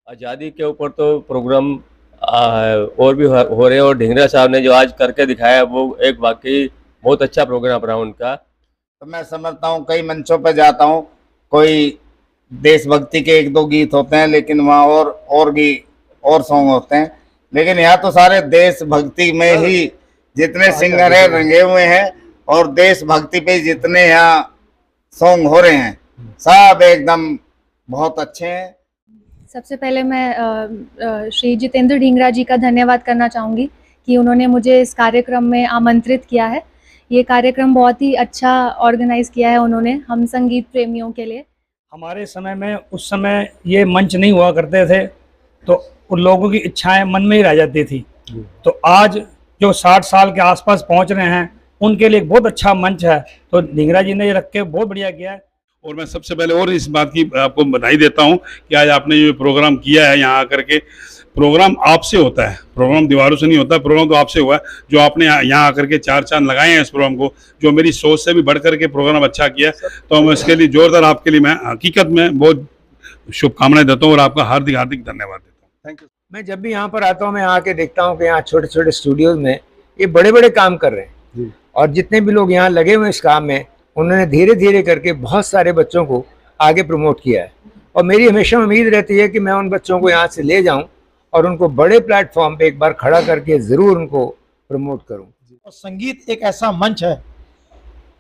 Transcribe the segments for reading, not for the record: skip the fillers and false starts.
आज़ादी के ऊपर तो प्रोग्राम और भी हो रहे हैं, और ढींगरा साहब ने जो आज करके दिखाया वो एक वाकई बहुत अच्छा प्रोग्राम रहा उनका। तो मैं समझता हूँ, कई मंचों पर जाता हूँ, कोई देशभक्ति के एक दो गीत होते हैं, लेकिन वहाँ और सॉन्ग होते हैं, लेकिन यहाँ तो सारे देशभक्ति में ही जितने सिंगर हैं रंगे हुए हैं, और देशभक्ति पे जितने यहाँ सॉन्ग हो रहे हैं सब एकदम बहुत अच्छे हैं। सबसे पहले मैं श्री जितेंद्र ढींगरा जी का धन्यवाद करना चाहूँगी कि उन्होंने मुझे इस कार्यक्रम में आमंत्रित किया है। ये कार्यक्रम बहुत ही अच्छा ऑर्गेनाइज किया है उन्होंने हम संगीत प्रेमियों के लिए। हमारे समय में उस समय ये मंच नहीं हुआ करते थे, तो उन लोगों की इच्छाएं मन में ही रह जाती थी। तो आज जो 60 साल के आसपास पहुंच रहे हैं उनके लिए एक बहुत अच्छा मंच है, तो ढींगरा जी ने ये रख के बहुत बढ़िया किया है। और मैं सबसे पहले और इस बात की आपको बधाई देता हूं कि आज आपने जो प्रोग्राम किया है यहाँ आकर के, प्रोग्राम आपसे होता है, प्रोग्राम दीवारों से नहीं होता, प्रोग्राम तो आपसे हुआ है। जो आपने यहाँ आकर के 4 चांद लगाए हैं इस प्रोग्राम को, जो मेरी सोच से भी बढ़ करके प्रोग्राम अच्छा किया, तो मैं इसके लिए जोरदार आपके लिए मैं हकीकत में बहुत शुभकामनाएं देता हूँ और आपका हार्दिक हार्दिक धन्यवाद देता हूँ। Thank you. मैं जब भी यहाँ पर आता हूँ, मैं आके देखता हूँ कि यहाँ छोटे छोटे स्टूडियोज में ये बड़े बड़े काम कर रहे हैं, और जितने भी लोग यहाँ लगे हुए इस काम में, उन्होंने धीरे धीरे करके बहुत सारे बच्चों को आगे प्रमोट किया है। और मेरी हमेशा उम्मीद रहती है कि मैं उन बच्चों को यहाँ से ले जाऊँ और उनको बड़े प्लेटफॉर्म पे एक बार खड़ा करके ज़रूर उनको प्रमोट करूँ। और संगीत एक ऐसा मंच है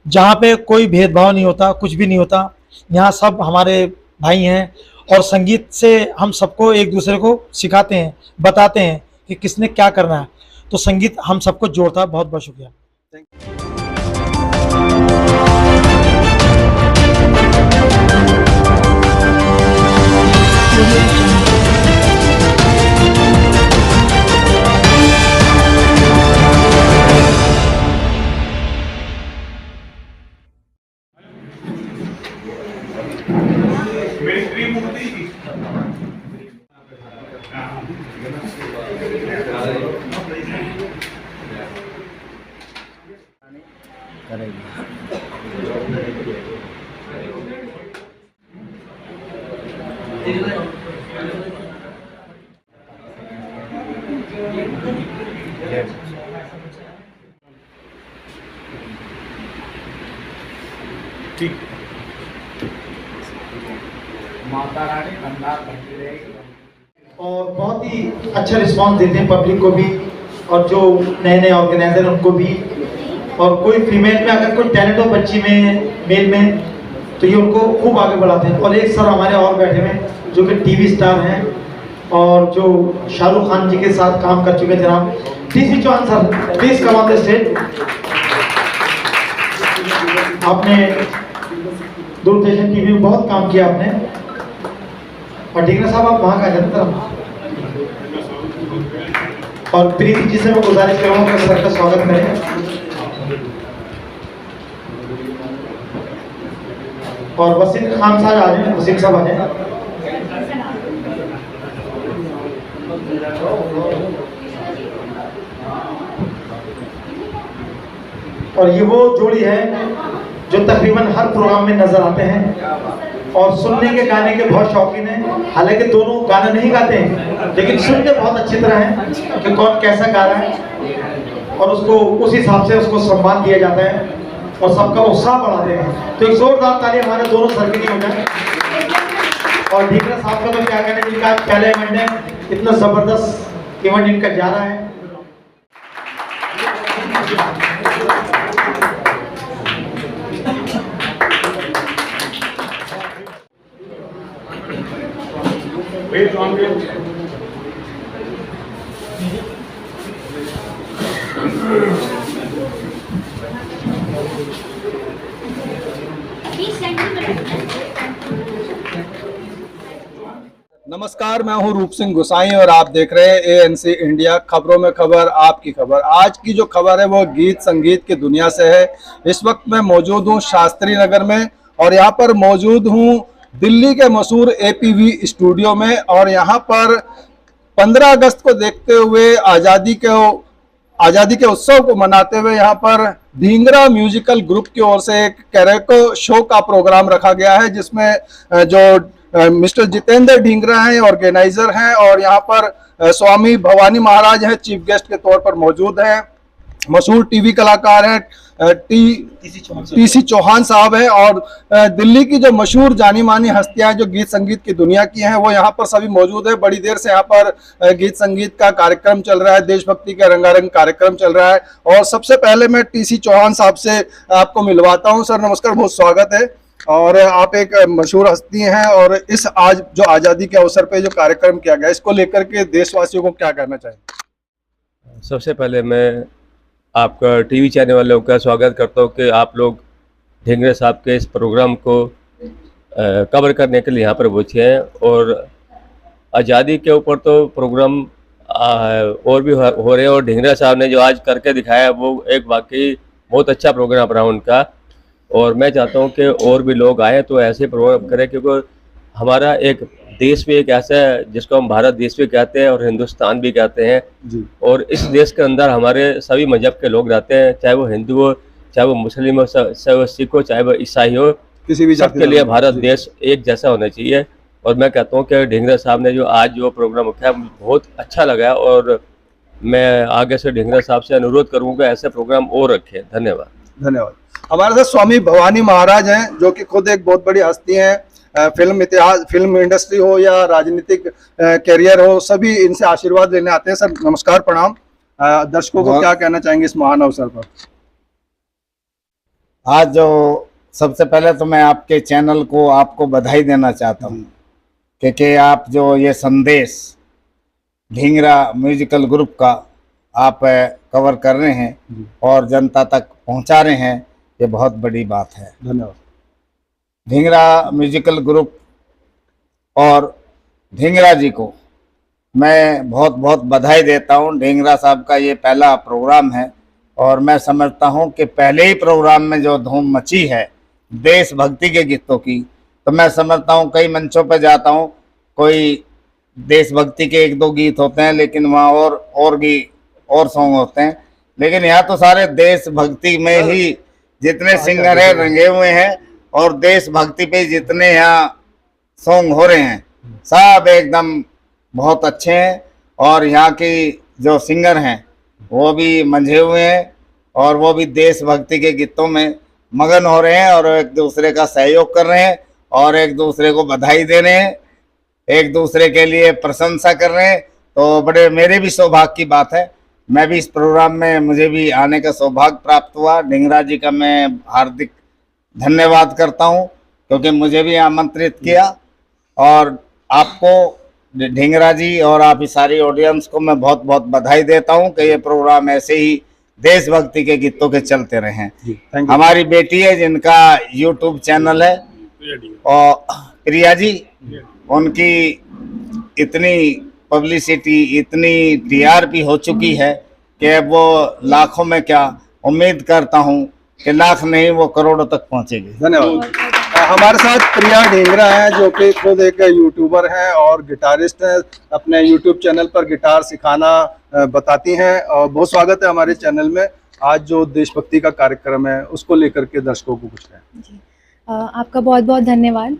जहाँ पे कोई भेदभाव नहीं होता, कुछ भी नहीं होता। यहाँ सब हमारे भाई हैं, और संगीत से हम सबको एक दूसरे को सिखाते हैं, बताते हैं कि किसने क्या करना है। तो संगीत हम सबको जोड़ता है। बहुत बहुत शुक्रिया। Thank you. माता रानी भंडार भरती रहेगी। और बहुत ही अच्छा रिस्पांस देते हैं पब्लिक को भी, और जो नए नए ऑर्गेनाइजर उनको भी। और कोई फीमेल में अगर कोई टैलेंट हो बच्ची में, मेल में, तो ये उनको खूब आगे बढ़ाते हैं। और एक सर हमारे और बैठे हुए हैं जो कि टीवी स्टार हैं, और जो शाहरुख खान जी के साथ काम कर चुके हैं, जनाब TC Chauhan sir, please come on the stage. आपने दूरदर्शन टीवी में बहुत काम किया आपने। और ढींगरा साहब आप वहाँ का जंतर, और प्रीति जी से मैं गुजारिश करूँगा कि सर का स्वागत करें। और वसीम खान साहब आ जाए, वसीम साहब आ जाए। और ये वो जोड़ी है जो तकरीबन हर प्रोग्राम में नजर आते हैं, और सुनने के गाने के बहुत शौकीन हैं। हालांकि दोनों गाना नहीं गाते हैं, लेकिन सुनते बहुत अच्छी तरह हैं कि कौन कैसा गा रहा है, और उसको उस हिसाब से उसको सम्मान दिया जाता है, और सबका उत्साह बढ़ाते हैं। तो एक जोरदार ताली हमारे दोनों सर के लिए हो जाए। और ढींगरा साहब का तो क्या कहना, जिनका पहला इवेंट है, इतना जबरदस्त इवेंट इनका जा रहा है। नमस्कार, मैं हूं रूप सिंह गुसाई और आप देख रहे हैं एएनसी इंडिया, खबरों में खबर, आपकी खबर। आज की जो खबर है वो गीत संगीत की दुनिया से है। इस वक्त मैं मौजूद हूं शास्त्री नगर में, और यहाँ पर मौजूद हूं दिल्ली के मशहूर एपीवी स्टूडियो में। और यहाँ पर 15 अगस्त को देखते हुए, आज़ादी के उत्सव को मनाते हुए, यहाँ पर ढींगरा म्यूजिकल ग्रुप की ओर से एक कैरेको शो का प्रोग्राम रखा गया है, जिसमें जो मिस्टर जितेंद्र ढींगरा हैं, ऑर्गेनाइजर हैं, और यहाँ पर स्वामी भवानी महाराज हैं, चीफ गेस्ट के तौर पर मौजूद हैं। मशहूर टीवी कलाकार हैं टीसी चौहान साहब हैं, और दिल्ली की जो मशहूर जानी मानी हस्तियां हैं जो गीत संगीत की दुनिया की हैं वो यहाँ पर सभी मौजूद है। बड़ी देर से यहाँ पर गीत संगीत का कार्यक्रम चल रहा है, देशभक्ति का रंगारंग कार्यक्रम चल रहा है। और सबसे पहले मैं टीसी चौहान साहब से आपको मिलवाता हूँ। सर नमस्कार, बहुत स्वागत है। और आप एक मशहूर हस्ती हैं, और इस आज जो आज़ादी के अवसर पर जो कार्यक्रम किया गया इसको लेकर के देशवासियों को क्या कहना चाहेंगे? सबसे पहले मैं आपका टीवी चैनल वालों का स्वागत करता हूँ कि आप लोग ढींगरा साहब के इस प्रोग्राम को कवर करने के लिए यहाँ पर पहुँचे हैं। और आज़ादी के ऊपर तो प्रोग्राम और भी हो रहे हैं, और ढींगरा साहब ने जो आज करके दिखाया वो एक वाकई बहुत अच्छा प्रोग्राम रहा उनका। और मैं चाहता हूँ कि और भी लोग आए तो ऐसे प्रोग्राम करें, क्योंकि हमारा एक देश भी एक ऐसा है जिसको हम भारत देश भी कहते हैं और हिंदुस्तान भी कहते हैं जी। और इस देश के अंदर हमारे सभी मजहब के लोग रहते हैं, चाहे वो हिंदू हो, चाहे वो मुस्लिम हो, चाहे वो सिख हो, चाहे वो ईसाई हो, किसी भी सबके लिए भारत देश एक जैसा होना चाहिए। और मैं कहता हूँ कि ढींगरा साहब ने जो आज जो प्रोग्राम रखा है बहुत अच्छा लगा, और मैं आगे से ढींगरा साहब से अनुरोध करूँगा ऐसे प्रोग्राम और रखें। धन्यवाद। धन्यवाद। हमारे साथ स्वामी भवानी महाराज हैं जो कि खुद एक बहुत बड़ी हस्ती हैं, फिल्म इतिहास, फिल्म इंडस्ट्री हो या राजनीतिक कैरियर हो, सभी इनसे आशीर्वाद लेने आते हैं। सर नमस्कार, प्रणाम। दर्शकों को क्या कहना चाहेंगे इस महान अवसर पर? आज जो सबसे पहले तो मैं आपके चैनल को आपको बधाई देना चाहता हूँ क्योंकि आप जो ये संदेश ढींगरा म्यूजिकल ग्रुप का आप कवर कर रहे हैं और जनता तक पहुँचा रहे हैं, ये बहुत बड़ी बात है। धन्यवाद। ढींगरा म्यूजिकल ग्रुप और ढींगरा जी को मैं बहुत बहुत बधाई देता हूं। ढींगरा साहब का ये पहला प्रोग्राम है और मैं समझता हूं कि पहले ही प्रोग्राम में जो धूम मची है देशभक्ति के गीतों की, तो मैं समझता हूं कई मंचों पर जाता हूं, कोई देशभक्ति के एक दो गीत होते हैं लेकिन वहाँ और सॉन्ग होते हैं, लेकिन यहाँ तो सारे देशभक्ति में ही जितने सिंगर हैं रंगे हुए हैं और देशभक्ति पे जितने यहाँ सॉन्ग हो रहे हैं सब एकदम बहुत अच्छे हैं। और यहाँ की जो सिंगर हैं वो भी मंझे हुए हैं और वो भी देशभक्ति के गीतों में मगन हो रहे हैं और एक दूसरे का सहयोग कर रहे हैं और एक दूसरे को बधाई दे रहे हैं, एक दूसरे के लिए प्रशंसा कर रहे हैं। तो बड़े मेरे भी सौभाग्य की बात है, मैं भी इस प्रोग्राम में मुझे भी आने का सौभाग्य प्राप्त हुआ। ढींगरा जी का मैं हार्दिक धन्यवाद करता हूं क्योंकि मुझे भी आमंत्रित किया, और आपको ढींगरा जी और आप इस सारी ऑडियंस को मैं बहुत बहुत बधाई देता हूं कि ये प्रोग्राम ऐसे ही देशभक्ति के गीतों के चलते रहे। हमारी बेटी है जिनका यूट्यूब चैनल है और प्रिया जी, उनकी इतनी पब्लिसिटी, इतनी टीआरपी हो चुकी है कि अब वो लाखों में क्या, उम्मीद करता हूं कि लाख नहीं वो करोड़ों तक पहुंचेगी। धन्यवाद। हमारे साथ प्रिया ढींगरा हैं जो कि खुद एक यूट्यूबर हैं और गिटारिस्ट हैं, अपने यूट्यूब चैनल पर गिटार सिखाना बताती हैं, और बहुत स्वागत है हमारे चैनल में। आज जो देशभक्ति का कार्यक्रम है उसको लेकर के दर्शकों को कुछ कहें। आपका बहुत बहुत धन्यवाद।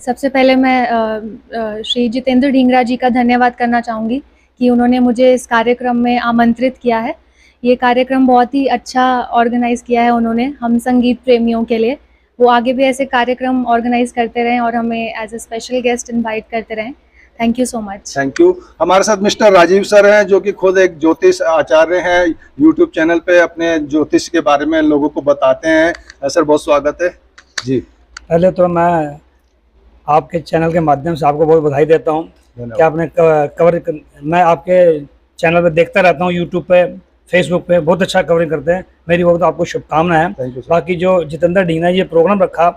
सबसे पहले मैं श्री जितेंद्र ढींगरा जी का धन्यवाद करना चाहूँगी कि उन्होंने मुझे इस कार्यक्रम में आमंत्रित किया है। ये कार्यक्रम बहुत ही अच्छा ऑर्गेनाइज़ किया है उन्होंने हम संगीत प्रेमियों के लिए। वो आगे भी ऐसे कार्यक्रम ऑर्गेनाइज करते रहें और हमें as a special guest invite करते रहें। Thank you so much. Thank you. हमारे साथ मिस्टर राजीव सर हैं जो कि खुद एक ज्योतिष आचार्य हैं, यूट्यूब चैनल पे अपने ज्योतिष के बारे में लोगों को बताते हैं। सर बहुत स्वागत है जी। पहले तो मैं आपके चैनल के माध्यम से आपको बहुत बधाई देता हूँ कि आपने मैं आपके चैनल पे देखता रहता हूँ, यूट्यूब पे, फेसबुक पे बहुत अच्छा कवरिंग करते हैं। मेरी बहुत आपको शुभकामनाएं हैं। बाकी जो जितेंद्र ढींगरा ये प्रोग्राम रखा,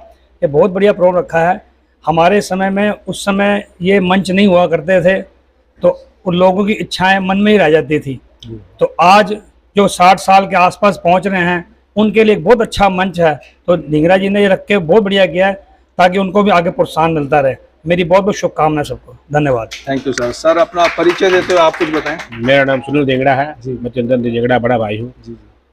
ये बहुत बढ़िया प्रोग्राम रखा है। हमारे समय में, उस समय ये मंच नहीं हुआ करते थे तो उन लोगों की इच्छाएं मन में ही रह जाती थी। तो आज जो 60 साल के आसपास पहुंच रहे हैं उनके लिए एक बहुत अच्छा मंच है। तो ढींगरा जी ने ये रख के बहुत बढ़िया किया है ताकि उनको भी आगे प्रोत्साहन मिलता रहे। मेरी बहुत बहुत शुभकामनाएं सबको। धन्यवाद। Thank you sir. सर अपना परिचय देते हुए आप कुछ बताएं। मेरा नाम सुनील ढींगरा है, मैं चंदन ढींगरा बड़ा भाई हूँ।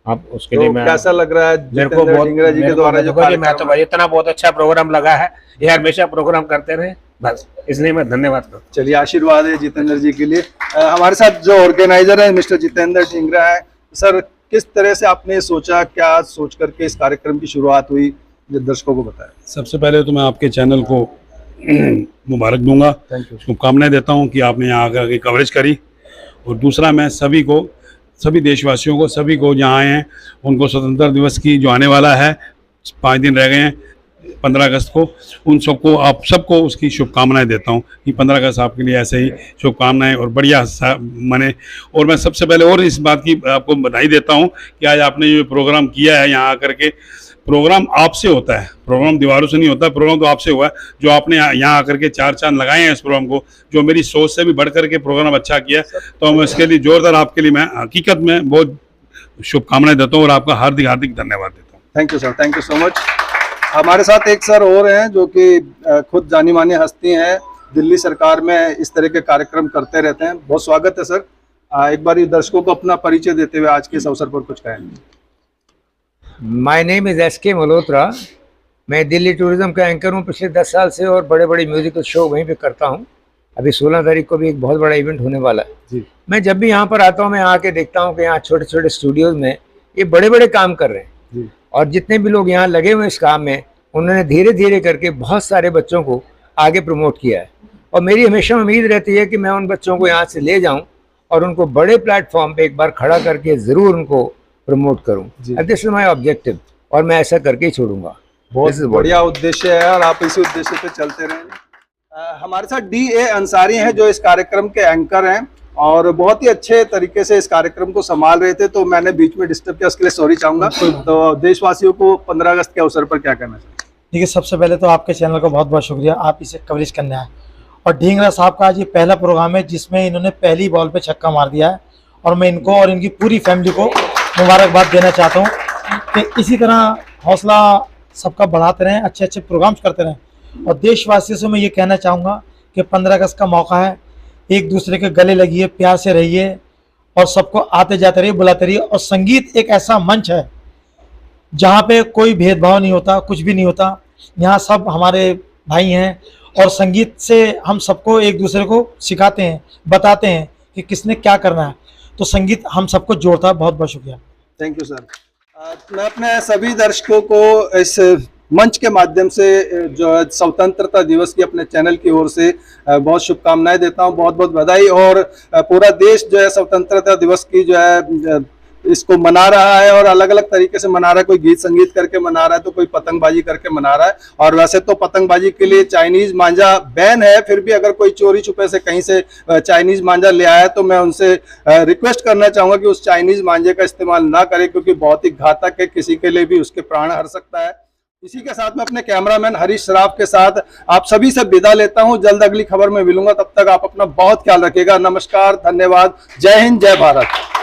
अब उसके लिए तो मैं कैसा लग रहा है मेरे को जितेंद्र बहुत ढींगरा जी के द्वारा जो मैं तो कार्यक्रम भाई इतना बहुत अच्छा प्रोग्राम लगा है, ये हमेशा प्रोग्राम करते रहे, बस इसलिए मैं धन्यवाद करता हूँ। चलिए आशीर्वाद है जितेंद्र जी के लिए। हमारे साथ जो ऑर्गेनाइजर है मिस्टर जितेंद्र ढींगरा है। सर, किस तरह से आपने सोचा, क्या सोच करके इस कार्यक्रम की शुरुआत हुई, जो दर्शकों को बताया? सबसे पहले तो मैं आपके चैनल को मुबारक दूंगा, थैंक यू। शुभकामनाएं देता हूं कि आपने यहाँ आकर के कवरेज करी। और दूसरा, मैं सभी देशवासियों को, सभी को जहाँ आए हैं उनको स्वतंत्रता दिवस की जो आने वाला है, 5 दिन रह गए हैं 15 अगस्त को, उन सबको, आप सबको उसकी शुभकामनाएं देता हूं कि 15 अगस्त आपके लिए ऐसे ही शुभकामनाएं और बढ़िया मने। और मैं सबसे पहले और इस बात की आपको बधाई देता हूं कि आज आपने जो प्रोग्राम किया है यहाँ आकर के, प्रोग्राम आपसे होता है, प्रोग्राम दीवारों से नहीं होता, प्रोग्राम तो आपसे हुआ है। जो आपने यहाँ आकर के 4 चांद लगाए हैं इस प्रोग्राम को, जो मेरी सोच से भी बढ़ करके प्रोग्राम अच्छा किया, तो मैं इसके लिए जोरदार आपके लिए मैं हकीकत में बहुत शुभकामनाएं देता हूँ और आपका हार्दिक हार्दिक धन्यवाद देता हूँ। Thank you sir, thank you so much. हमारे साथ एक सर और हैं जो कि खुद जानी मानी हस्ती हैं, दिल्ली सरकार में इस तरह के कार्यक्रम करते रहते हैं। बहुत स्वागत है सर। एक बार ये दर्शकों को अपना परिचय देते हुए आज के इस अवसर पर कुछ कहें। My name is SK Malhotra. मैं दिल्ली टूरिज्म का एंकर हूँ पिछले 10 साल से, और बड़े बड़े म्यूजिकल शो वहीं पे करता हूँ। अभी 16 तारीख को भी एक बहुत बड़ा इवेंट होने वाला है जी। मैं जब भी यहाँ पर आता हूँ, मैं आके देखता हूँ कि यहाँ छोटे छोटे स्टूडियोज में ये बड़े बड़े काम कर रहे हैं जी। और जितने भी लोग यहाँ लगे हुए इस काम में, उन्होंने धीरे धीरे करके बहुत सारे बच्चों को आगे प्रमोट किया है। और मेरी हमेशा उम्मीद रहती है कि मैं उन बच्चों को यहाँ से ले जाऊँ और उनको बड़े प्लेटफॉर्म पे एक बार खड़ा करके ज़रूर उनको प्रमोट करूँ। दिस इज माई ऑब्जेक्टिव, और मैं ऐसा करके ही छोड़ूंगा। बहुत बढ़िया उद्देश्य है और आप इसी उद्देश्य पे चलते रहें। हमारे साथ DA अंसारी हैं जो इस कार्यक्रम के एंकर हैं और बहुत ही अच्छे तरीके से इस कार्यक्रम को संभाल रहे थे, तो मैंने बीच में डिस्टर्ब किया, उसके लिए सॉरी चाहूंगा। तो देशवासियों को 15 अगस्त के अवसर पर क्या कहना चाहिए? देखिए, सबसे पहले तो आपके चैनल का बहुत बहुत शुक्रिया, आप इसे कवरेज करने आए। और ढींगरा साहब का आज ये पहला प्रोग्राम है जिसमें इन्होंने पहली बॉल पे छक्का मार दिया है, और मैं इनको और इनकी पूरी फैमिली को मुबारकबाद देना चाहता हूँ कि इसी तरह हौसला सबका बढ़ाते रहें, अच्छे अच्छे प्रोग्राम्स करते रहें। और देशवासियों से मैं ये कहना चाहूँगा कि 15 अगस्त का मौका है, एक दूसरे के गले लगिए, प्यार से रहिए और सबको आते जाते रहिए, बुलाते रहिए। और संगीत एक ऐसा मंच है जहाँ पे कोई भेदभाव नहीं होता, कुछ भी नहीं होता। यहाँ सब हमारे भाई हैं और संगीत से हम सबको एक दूसरे को सिखाते हैं, बताते हैं कि किसने क्या करना है। तो संगीत हम सबको जोड़ता है। बहुत बहुत शुक्रिया। Thank you sir. मैं अपने सभी दर्शकों को इस मंच के माध्यम से जो है स्वतंत्रता दिवस की अपने चैनल की ओर से बहुत शुभकामनाएं देता हूं, बहुत बहुत बधाई। और पूरा देश जो है स्वतंत्रता दिवस की जो है इसको मना रहा है और अलग अलग तरीके से मना रहा है। कोई गीत संगीत करके मना रहा है, तो कोई पतंगबाजी करके मना रहा है। और वैसे तो पतंगबाजी के लिए चाइनीज मांझा बैन है, फिर भी अगर कोई चोरी छुपे से कहीं से चाइनीज मांझा ले आया तो मैं उनसे रिक्वेस्ट करना चाहूंगा कि उस चाइनीज मांझे का इस्तेमाल ना करें, क्योंकि बहुत ही घातक है, किसी के लिए भी उसके प्राण हर सकता है। इसी के साथ मैं अपने कैमरामैन हरीश श्राफ के साथ आप सभी से विदा लेता हूं। जल्द अगली खबर में मिलूंगा, तब तक आप अपना बहुत ख्याल रखिएगा। नमस्कार, धन्यवाद, जय हिंद, जय भारत।